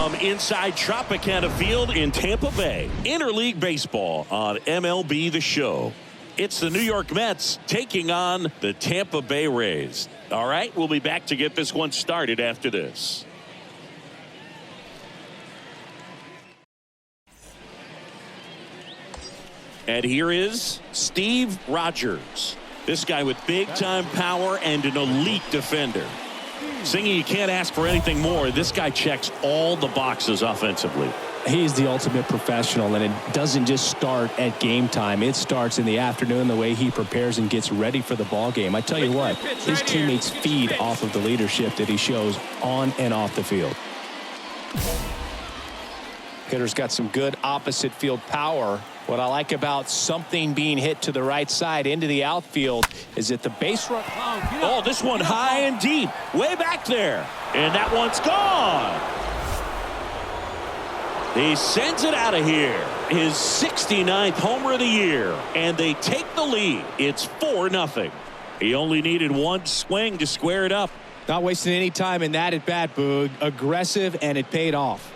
from inside Tropicana Field in Tampa Bay. Interleague Baseball on MLB The Show. It's the New York Mets taking on the Tampa Bay Rays. All right, we'll be back to get this one started after this. And here is Steve Rogers. This guy with big-time power and an elite defender. Singy, you can't ask for anything more. This guy checks all the boxes offensively. He's the ultimate professional, and it doesn't just start at game time. It starts in the afternoon, the way he prepares and gets ready for the ball game. I tell you what, his teammates feed off of the leadership that he shows on and off the field. Hitter's got some good opposite field power. What I like about something being hit to the right side into the outfield is that the base run. Oh, this one high and deep, way back there. And that one's gone. He sends it out of here. His 69th homer of the year. And they take the lead. It's 4-0. He only needed one swing to square it up. Not wasting any time in that at bat, Boog. Aggressive, and it paid off.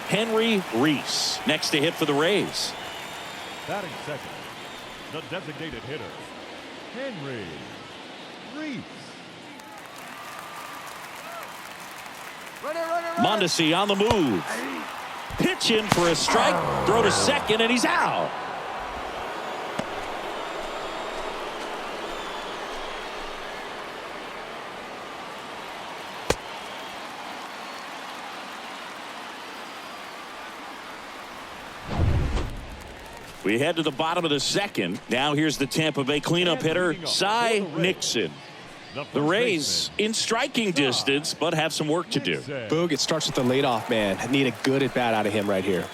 Henry Reese next to hit for the Rays. Batting second, the designated hitter, Henry Reese. Mondesi on the move. Pitch in for a strike. Throw to second, and he's out. We head to the bottom of the second. Now here's the Tampa Bay cleanup hitter, Cy Nixon. The Rays in striking distance, but have some work to do. Boog, it starts with the leadoff man. Need a good at bat out of him right here.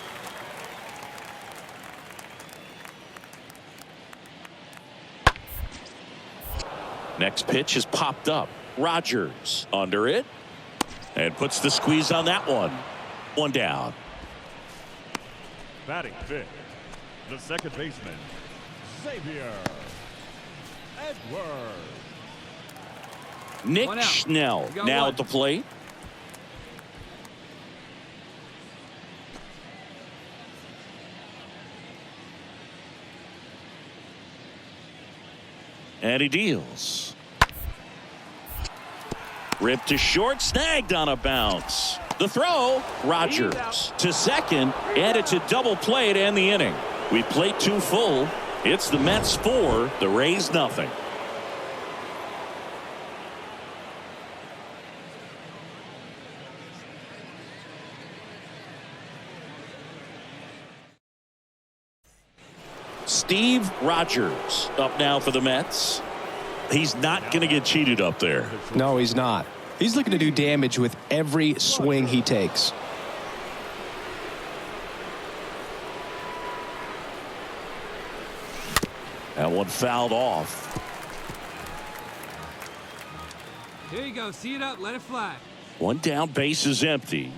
Next pitch is popped up. Rogers under it and puts the squeeze on that one. One down. Batting fifth, the second baseman, Xavier Edwards. Nick Schnell now at the plate. And he deals. Ripped to short, snagged on a bounce. The throw, Rogers to second, and it's a double play to end the inning. We played 2 full. It's the Mets 4, the Rays nothing. Steve Rogers up now for the Mets. He's not going to get cheated up there. No, he's not. He's looking to do damage with every swing he takes. That one fouled off. Here you go. See it up. Let it fly. One down, base is empty.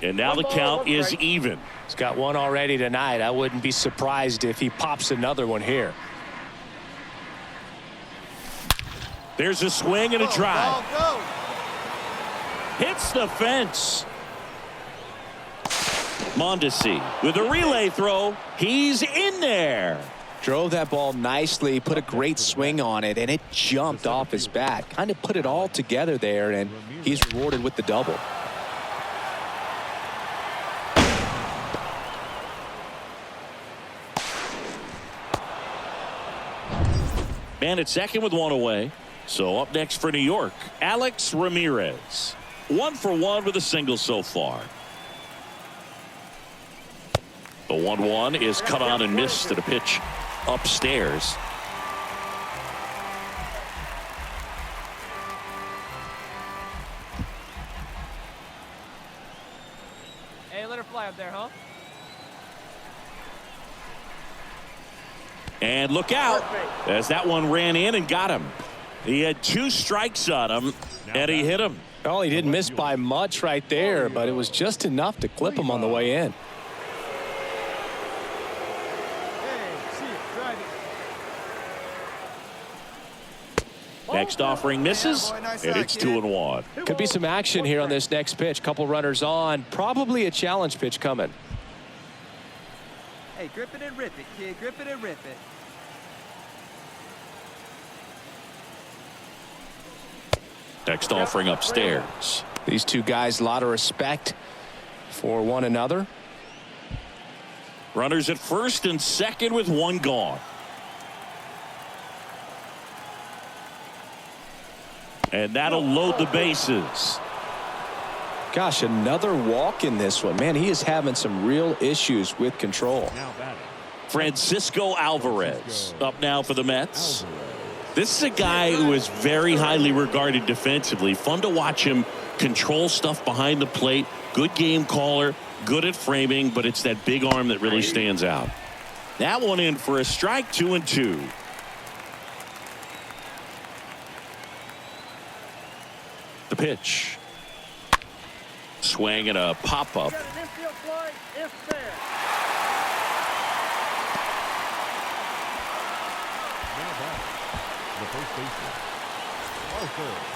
And now the count is even. He's got one already tonight. I wouldn't be surprised if he pops another one here. There's a swing and a drive. Hits the fence. Mondesi with a relay throw. He's in there. Drove that ball nicely, put a great swing on it, and it jumped off his bat. Kind of put it all together there, and he's rewarded with the double. Man at second with one away. So up next for New York, Alex Ramirez. 1 for 1 with a single so far. The 1-1 is cut on and missed at a pitch upstairs. Hey, let her fly up there, huh? And look out as that one ran in and got him. He had 2 strikes on him, and he hit him. Oh, he didn't miss by much right there, but it was just enough to clip him on the way in. Next offering misses, and it's 2-1. Could be some action here on this next pitch. Couple runners on. Probably a challenge pitch coming. Hey, grip it and rip it, kid. Grip it and rip it. Next offering upstairs. These two guys, a lot of respect for one another. Runners at first and second with 1 gone. And that'll load the bases. Gosh, another walk in this one. Man, he is having some real issues with control. Francisco Alvarez up now for the Mets. This is a guy who is very highly regarded defensively. Fun to watch him control stuff behind the plate. Good game caller, good at framing, but it's that big arm that really stands out. That one in for a strike, 2-2. The pitch. Swing and a pop-up.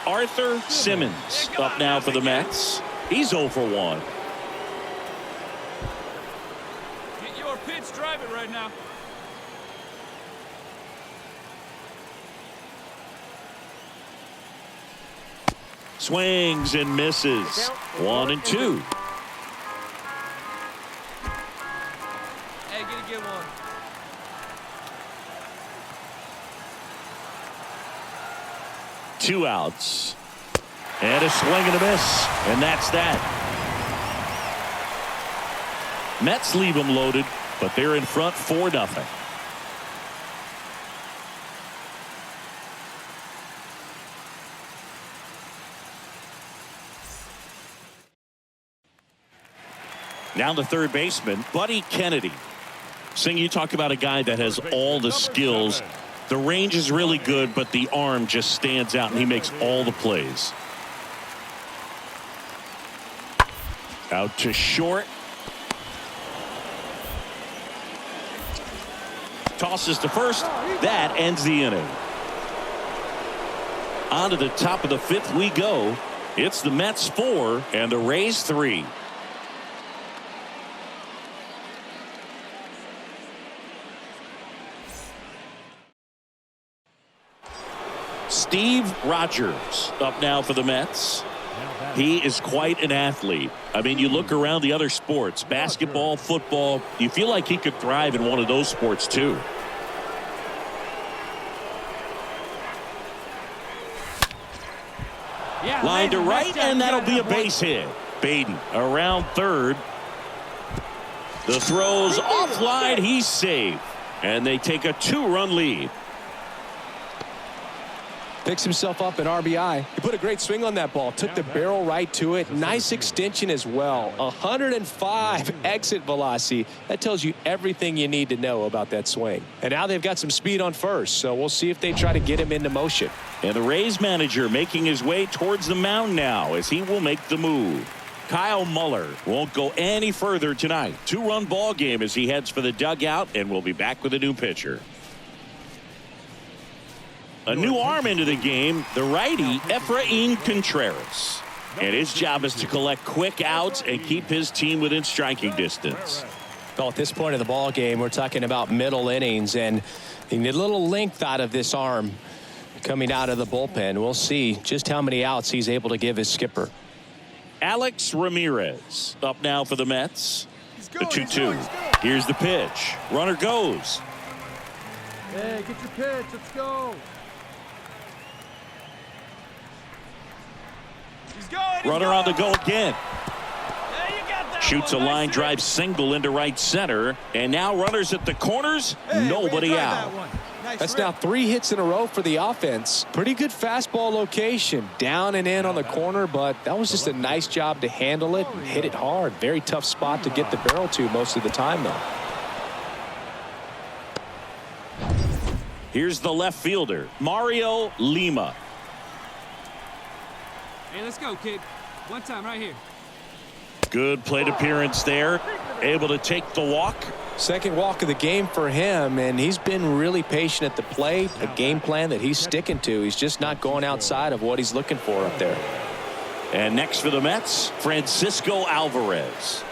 Arthur Simmons up now for the Mets. He's 0 for 1. Get your pitch, drive it right now. Swings and misses. 1-2. Hey, get one. Two outs. And a swing and a miss. And that's that. Mets leave them loaded, but they're in front 4-0. Now the third baseman, Buddy Kennedy. Sing, you talk about a guy that has all the skills. The range is really good, but the arm just stands out, and he makes all the plays. Out to short. Tosses to first. That ends the inning. On to the top of the 5th we go. It's the Mets 4 and the Rays 3. Steve Rogers up now for the Mets. He is quite an athlete. I mean, you look around the other sports, basketball, football, you feel like he could thrive in one of those sports too. Line to right, and that'll be a base hit. Baden around third. The throw's offline. He's safe. And they take a 2-run lead. Picks himself up an RBI. He put a great swing on that ball. Took the barrel right to it. Nice extension as well. 105 exit velocity. That tells you everything you need to know about that swing. And now they've got some speed on first, so we'll see if they try to get him into motion. And the Rays manager making his way towards the mound now as he will make the move. Kyle Muller won't go any further tonight. 2-run ball game as he heads for the dugout, and we'll be back with a new pitcher. A new arm into the game, the righty Efrain Contreras. And his job is to collect quick outs and keep his team within striking distance. Well, at this point of the ball game, we're talking about middle innings, and you need a little length out of this arm coming out of the bullpen. We'll see just how many outs he's able to give his skipper. Alex Ramirez up now for the Mets. The 2-2. Here's the pitch. Runner goes. Hey, get your pitch. Let's go. Runner on the go again. Shoots a line drive single into right center. And now runners at the corners. Nobody out. That's now 3 hits in a row for the offense. Pretty good fastball location. Down and in on the corner, but that was just a nice job to handle it and hit it hard. Very tough spot to get the barrel to most of the time, though. Here's the left fielder, Mario Lima. Hey, let's go, kid. One time right here. Good plate appearance there. Able to take the walk. Second walk of the game for him, and he's been really patient at the plate. A game plan that he's sticking to. He's just not going outside of what he's looking for up there. And next for the Mets, Francisco Alvarez.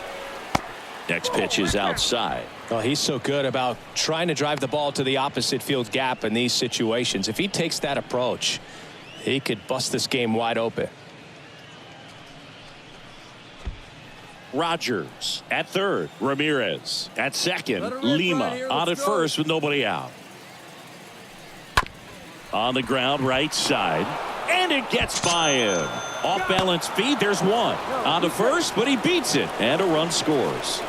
Next pitch is outside. Well, he's so good about trying to drive the ball to the opposite field gap in these situations. If he takes that approach, he could bust this game wide open. Rogers at third. Ramirez at second. Lima on at first with nobody out. On the ground, right side. And it gets by him. Off balance feed. There's one. On to first, but he beats it. And a run scores.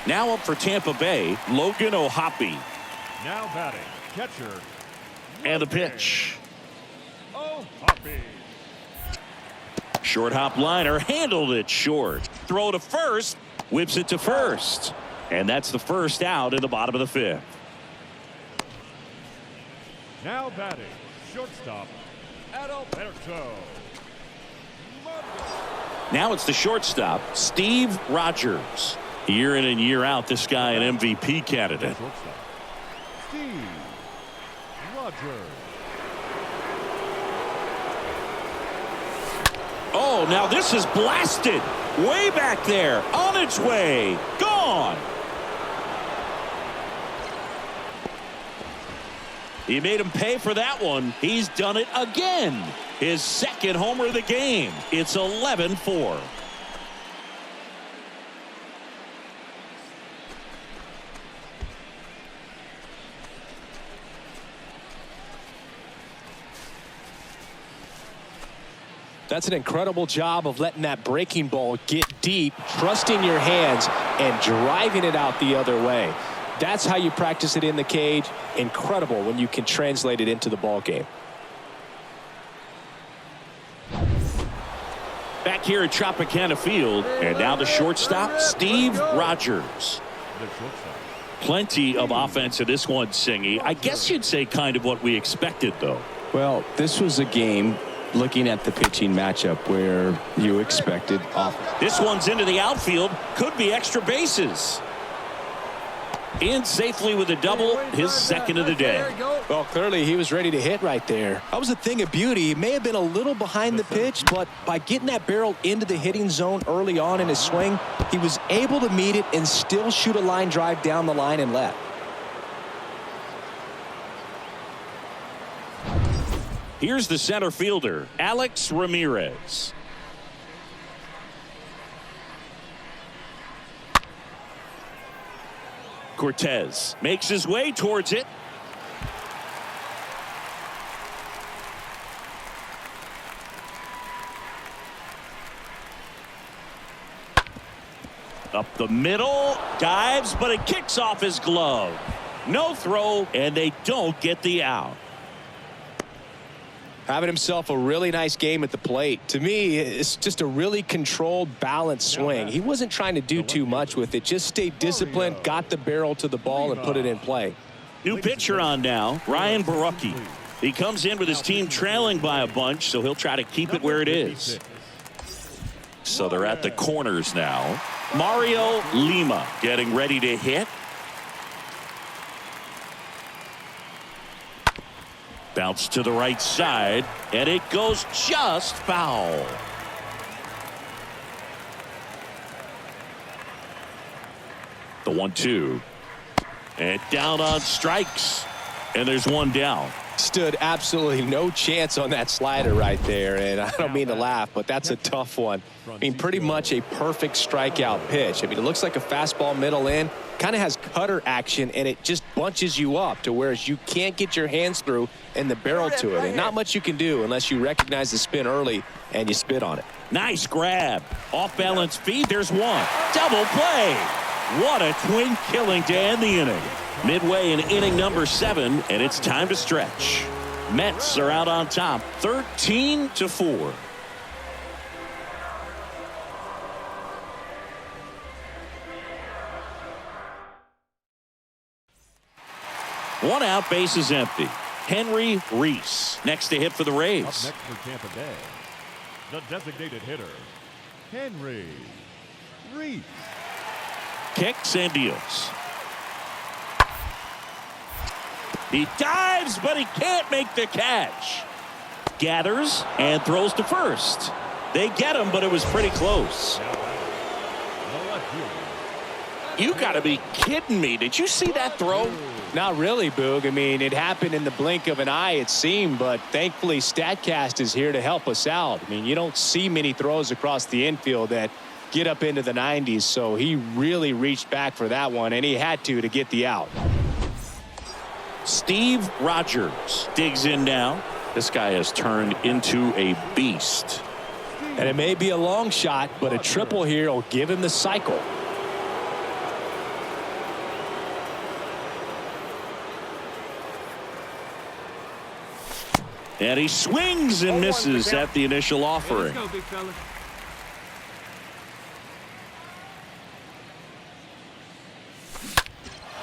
Now up for Tampa Bay, Logan O'Hoppe. Now batting, catcher. And the pitch. O'Hoppe. Short hop liner, handled it short. Throw to first, whips it to first. And that's the first out in the bottom of the fifth. Now batting, shortstop, Adalberto. Now it's the shortstop, Steve Rogers. Year in and year out, this guy an MVP candidate. Shortstop, Steve Rogers. Oh, now this is blasted. Way back there, on its way, gone. He made him pay for that one. He's done it again. His second homer of the game. It's 11-4. That's an incredible job of letting that breaking ball get deep, trusting your hands, and driving it out the other way. That's how you practice it in the cage. Incredible when you can translate it into the ball game. Back here at Tropicana Field, and now the shortstop, Steve Rogers. The shortstop. Plenty of offense in this one, Singy. I guess you'd say kind of what we expected, though. Well, this was a game, looking at the pitching matchup, where you expected offense. This one's into the outfield. Could be extra bases. In safely with a double, his second of the day. Well, clearly he was ready to hit right there. That was a thing of beauty. He may have been a little behind the pitch, but by getting that barrel into the hitting zone early on in his swing, he was able to meet it and still shoot a line drive down the line and left. Here's the center fielder, Alex Ramirez. Cortez makes his way towards it. Up the middle, dives, but it kicks off his glove. No throw, and they don't get the out. Having himself a really nice game at the plate. To me, it's just a really controlled, balanced swing. He wasn't trying to do too much with it. Just stayed disciplined, got the barrel to the ball, and put it in play. New pitcher on now, Ryan Barucki. He comes in with his team trailing by a bunch, so he'll try to keep it where it is. So they're at the corners now. Mario Lima getting ready to hit. Bounce to the right side, and it goes just foul. The 1-2. And down on strikes. And there's one down. Stood absolutely no chance on that slider right there, and I don't mean to laugh, but that's a tough one. I mean, pretty much a perfect strikeout pitch. I mean, it looks like a fastball middle in, kind of has cutter action, and it just bunches you up to whereas you can't get your hands through and the barrel to it, and not much you can do unless you recognize the spin early and you spit on it. Nice grab. Off balance feed. There's one. Double play. What a twin killing to end the inning. Midway in inning number 7, and it's time to stretch. Mets are out on top, 13-4. One out, base is empty. Henry Reese next to hit for the Up Rays. next for Tampa Bay, the designated hitter, Henry Reese. Kicks and deals. He dives, but he can't make the catch. Gathers and throws to first. They get him, but it was pretty close. Now the left fielder, You got to be kidding me. Did you see that throw? Not really, Boog. I mean, it happened in the blink of an eye, it seemed, but thankfully StatCast is here to help us out. I mean, you don't see many throws across the infield that get up into the 90s, so he really reached back for that one, and he had to get the out. Steve Rogers digs in now. This guy has turned into a beast. And it may be a long shot, but a triple here will give him the cycle. And he swings and misses at the initial Hey, offering. let's go, big fella.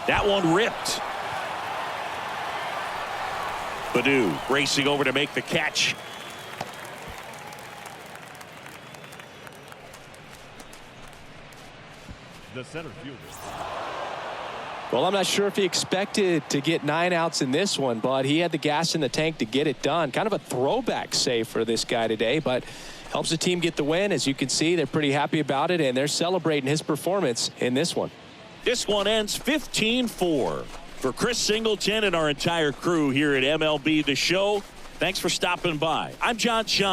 That one ripped. Baddoo racing over to make the catch. the center fielder. Well, I'm not sure if he expected to get 9 outs in this one, but he had the gas in the tank to get it done. Kind of a throwback save for this guy today, but helps the team get the win. As you can see, they're pretty happy about it, and they're celebrating his performance in this one. This one ends 15-4. For Chris Singleton and our entire crew here at MLB The Show, thanks for stopping by. I'm John Schaum.